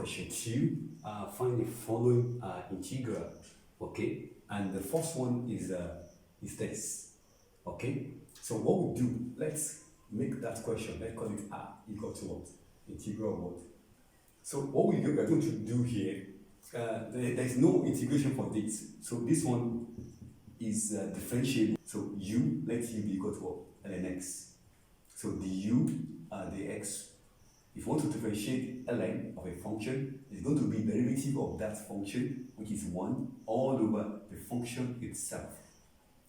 question 2. Find the following integral. Okay, and the first one is this. Okay, so what we do, let's make that question, let's call it equal to what? Integral what? So what we are going to do here, there's no integration for this. So this one is differentiable. So u, let u be equal to what? Ln x. So the u, the x. If you want to differentiate ln of a function, it's going to be the derivative of that function, which is 1, all over the function itself.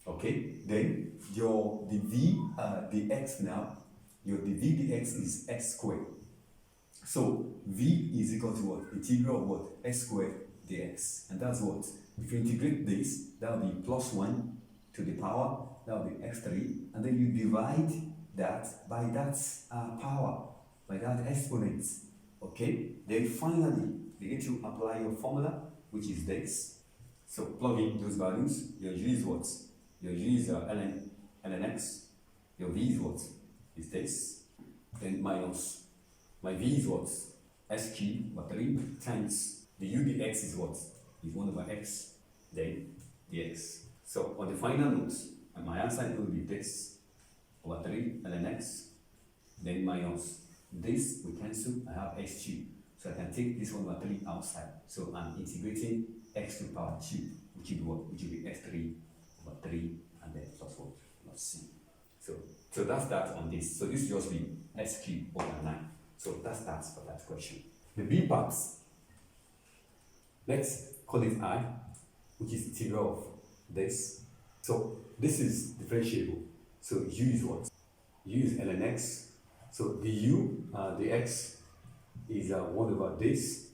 Okay, then your dv dx now, your dv dx is x squared. So v is equal to what? Integral of what? X squared dx. And that's what? If you integrate this, that will be plus 1 to the power, that will be x3, and then you divide that by that power, by that exponent. Okay, then finally you get to apply your formula, which is this. So plug in those values. Your u is what? Your u is ln x. Your v is what? Is this. Then minus my v is what? S cubed over 3 times the u dx is what? Is 1 over x, then dx. So on the final note, my answer will be this over 3 ln x, then minus this, we cancel, I have x cubed. So I can take this 1 over 3 outside. So I'm integrating x to the power 2, which will be what? Which will be x3 over 3 and then plus what? Plus c. So that's that on this. So this will just be x cubed over 9. So that's that for that question. The b parts, let's call it I, which is integral of this. So this is differentiable. So u is what? U is ln x. So the u, the x is 1 over this.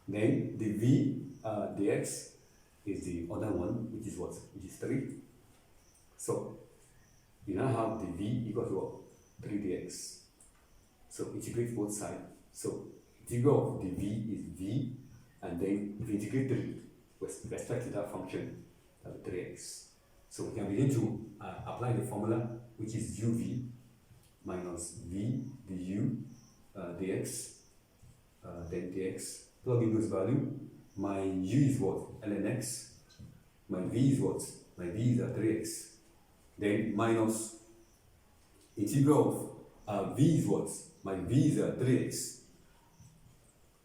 Then the v, the x is the other one, which is what? Which is 3. So you now have the v equal to what? 3 dx. So integrate both sides. So integral of the v is v, and then if you integrate 3 with respect to that function, that will be 3x. So we can begin to apply the formula, which is uv minus v du dx, then dx. Plug in those values. My u is what? Ln x. My v is what? My v is 3x. Then minus integral of v is what? My v is 3x.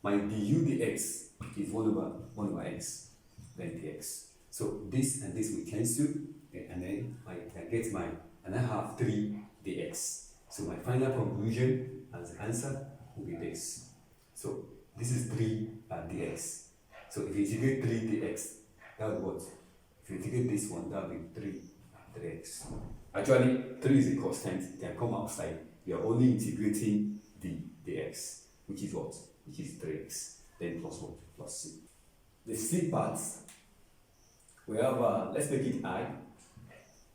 My du dx is 1 over x, then dx. So this and this will cancel, and then I can get and I have 3 dx. So my final conclusion as answer will be this. So this is 3 dx. So if you integrate 3 dx, that will what? If you integrate this one, that will be 3x. Actually, 3 is a constant, it can come outside. We are only integrating the dx, which is what? Which is 3x, then plus what? Plus c. The c parts, we have, let's make it I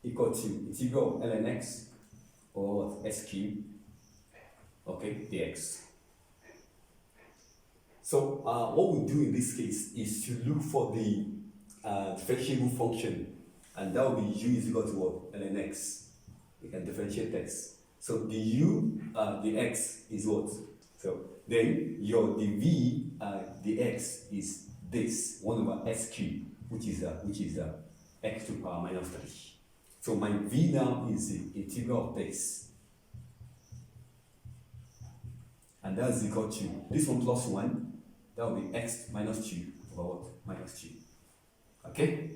equal to integral of ln x or s cubed, okay, dx. So what we do in this case is to look for the differentiable function, and that will be u is equal to what? Ln x. We can differentiate this. So the u, the x is what? So then your the v, the x is this 1 over s cubed, which is x to the power minus 3. So my v now is the integral of this, and that's equal to this one plus 1. That will be x minus 2 over what? Minus 2. Okay?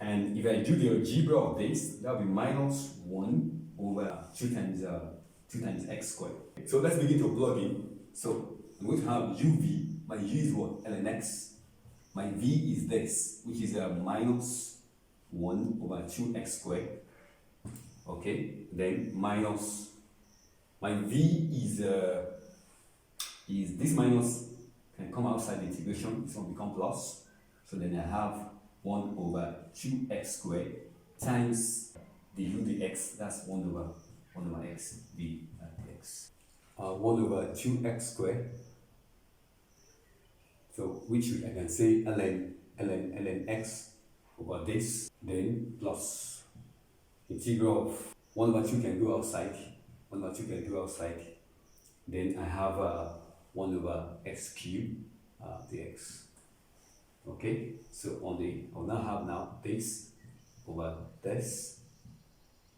And if I do the algebra of this, that will be minus 1 over 2 times x squared. So let's begin to plug in. So I'm going to have uv, my u is what? Ln x. My v is this, which is minus 1 over 2x squared. Okay? Then minus, my v is this minus can come outside the integration, this one become plus. So then I have 1 over 2x squared times the u dx, that's 1 over x, v dx. 1 over 2x squared. So which I can say ln x over this, then plus integral of 1 over 2 can go outside, 1 over 2 can go outside. Then I have 1 over x cubed dx. Okay, so I'll now have now this over this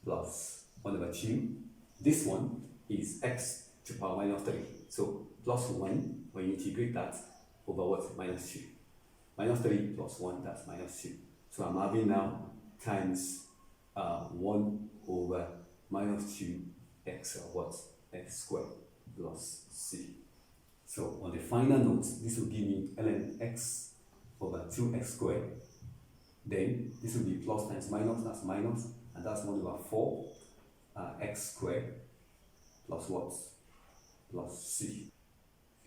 plus 1 over 2. This one is x to power minus 3. So plus 1, when you integrate that over what? Minus 2. Minus 3 plus 1, that's minus 2. So I'm having now times 1 over minus 2 x or what? X squared plus c. So on the final note, this will give me ln x over 2x squared. Then this will be plus times minus, that's minus, and that's 1 over 4 x squared plus what? Plus c.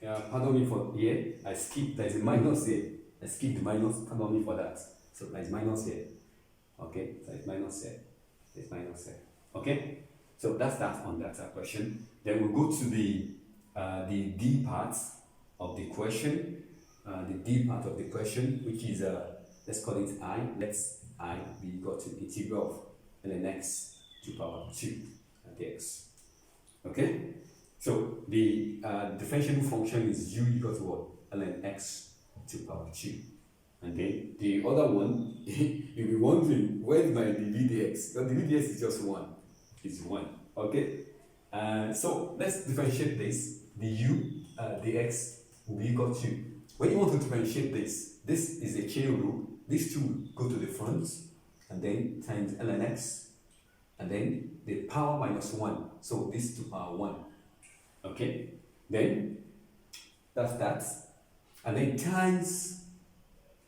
Pardon me for here, I skipped, there's a minus here. I skipped the minus, pardon me for that. So there's minus here. Okay, so it's minus here. There's minus here. Okay, so that's that on that question. Then we'll go to the D part of the question. The D part of the question, which is let's call it I. Let's I be equal to integral of ln x to power 2 dx. Okay, so the differentiable function is u equal to what? Ln x to power 2. And then the other one, you'll be wondering, where is my dv dx? Because dv dx is just 1. It's 1. Okay, so let's differentiate this. The u dx will be equal to, when you want to differentiate this is a chain rule. These two go to the front, and then times ln x, and then the power minus 1. So this to power 1. Okay, then that's that. And then times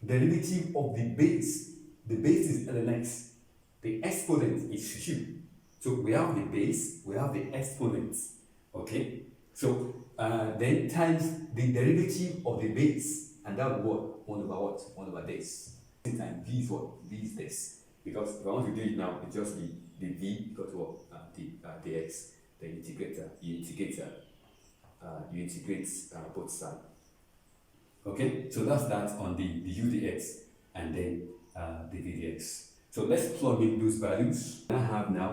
derivative of the base. The base is ln x. The exponent is 2. So we have the base, we have the exponent. Okay, so then times the derivative of the base, and that will what? 1 over what? 1 over this. Times v is what? V is this. Because if I want to do it now, it just be the v equal to what? Dx. Then you integrate both sides. Okay, so that's that on the u dx and then the v dx. So let's plug in those values.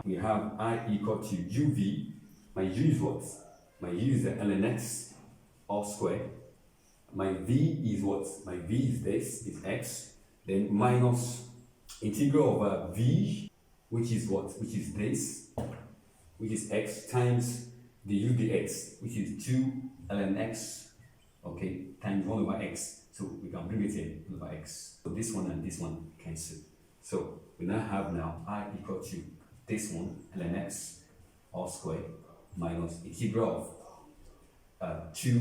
We have I equal to uv. My u is what? My u is the ln x all squared. My v is what? My v is this, is x. Then minus integral over v, which is what? Which is this, which is x, times the u dx, which is 2 ln x, okay, times 1 over x. So we can bring it in 1 over x. So this one and this one cancel. So we now have I equal to this one, ln x all squared, minus integral of 2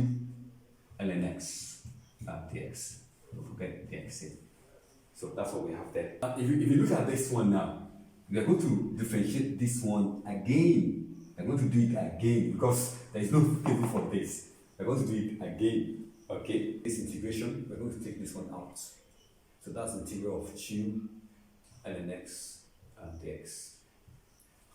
ln x dx. Don't forget the x here. So that's what we have there. If you look at this one now, we are going to differentiate this one again. I'm going to do it again because there is no table for this. We're going to do it again. Okay, this integration, we're going to take this one out. So that's the integral of 2 ln x dx.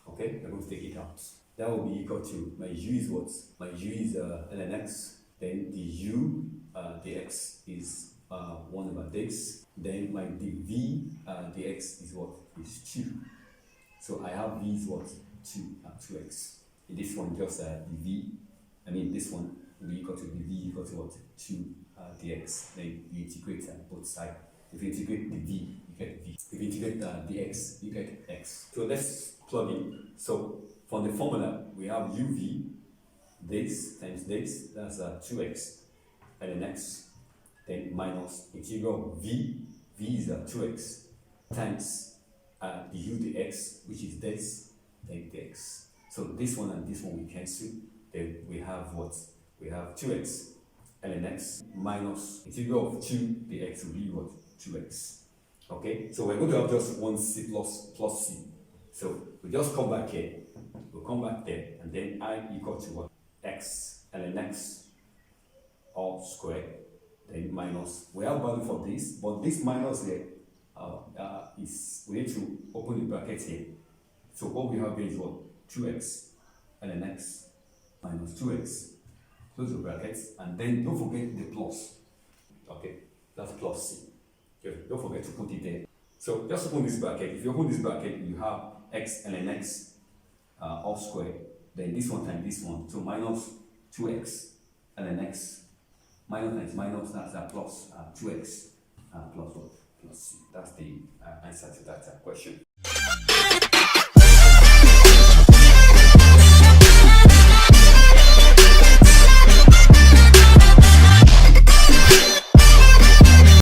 Okay, we're going to take it out. That will be equal to, my u is what? My u is ln x, then the u dx is 1 over this, then my dv dx is what? Is 2. So I have v is what? 2x. In this one, just this one will be equal to dv equal to what? 2 dx. Then you integrate both sides. If you integrate the v, you get v. If you integrate dx, you get x. So let's plug in. So from the formula, we have uv, this times this, that's 2x ln x, then minus integral v is 2x, times the u dx, which is this, then dx. So this one and this one we cancel. Then we have what? We have 2x ln x minus integral of 2 dx will be what? 2x. Okay, so we're going to have just one c plus c. So we just come back here, we'll come back there, and then I equal to what? X ln x all squared, then minus, we have value for this, but this minus here is, we need to open the bracket here. So what we have here is what? 2x ln x minus 2x, close the brackets, and then don't forget the plus. Okay, that's plus c. Okay, don't forget to put it there. So just open this bracket. If you open this bracket, you have x ln x all squared, then this one times this one, so minus 2x and then x minus times minus, that's plus 2x plus what? Plus c. That's the answer to that question.